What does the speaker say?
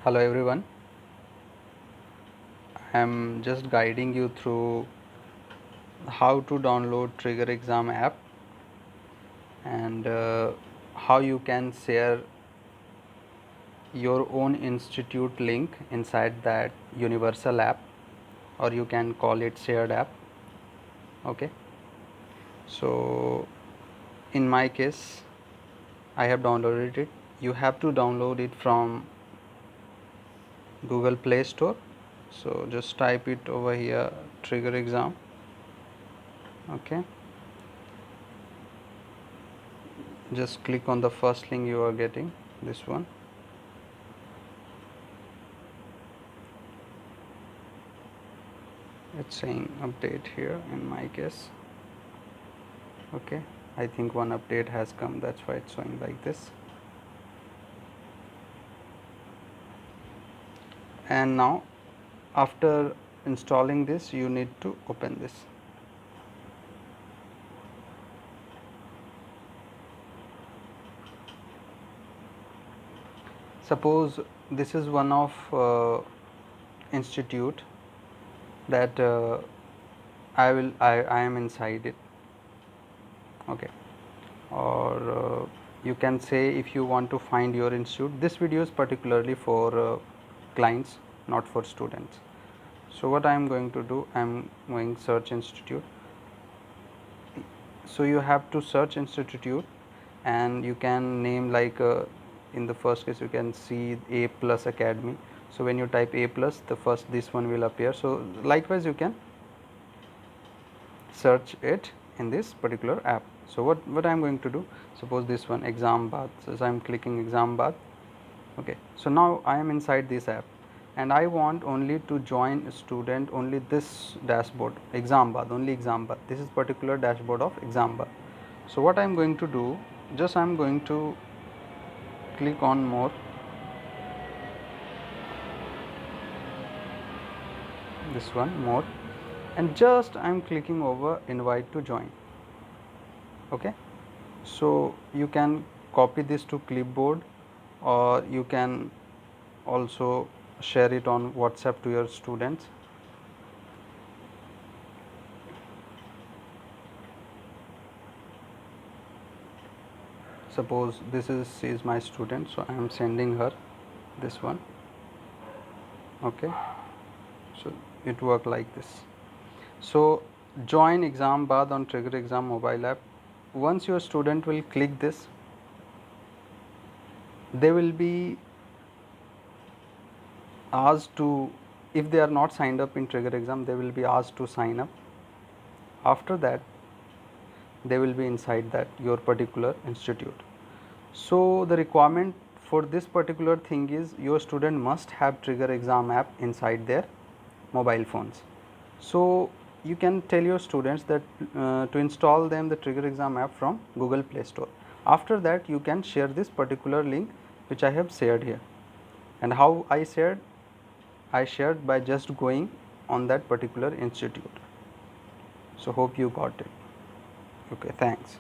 Hello everyone, I am just guiding you through how to download Trigger Exam app and how you can share your own institute link inside that universal app, or you can call it shared app. Okay, so in my case I have downloaded it. You have to download it from Google Play Store. So just type it over here, Trigger Exam. Okay, just click on the first link you are getting, this one. It's saying update here in my case. Okay, I think one update has come, that's why it's showing like this. And now after installing this, you need to open this. Suppose this is one of institute that I am inside it. Okay, or you can say, if you want to find your institute, this video is particularly for clients, not for students. So what I am going to do, I am going search institute. So you have to search institute and you can name like in the first case you can see A plus academy. So when you type A plus, the first this one will appear. So likewise you can search it in this particular app. So what I am going to do, suppose this one Exambad. So I am clicking Exambad. Okay, so now I am inside this app and I want only to join a student only this dashboard, Exambad, only Exambad. This is particular dashboard of Exambad. So what I am going to do, just I am going to click on more, this one more, and just I am clicking over invite to join. Okay, so you can copy this to clipboard, or you can also share it on WhatsApp to your students. Suppose this is she is my student, so I am sending her this one. Okay, so it work like this. So join Exambad on Trigger Exam mobile app. Once your student will click this, they will be asked to, if they are not signed up in Trigger Exam, they will be asked to sign up. After that they will be inside that your particular institute. So the requirement for this particular thing is your student must have Trigger Exam app inside their mobile phones. So you can tell your students that to install them the Trigger Exam app from Google Play Store. After that you can share this particular link which I have shared here. And how I shared by just going on that particular institute. So hope you got it. Okay, thanks.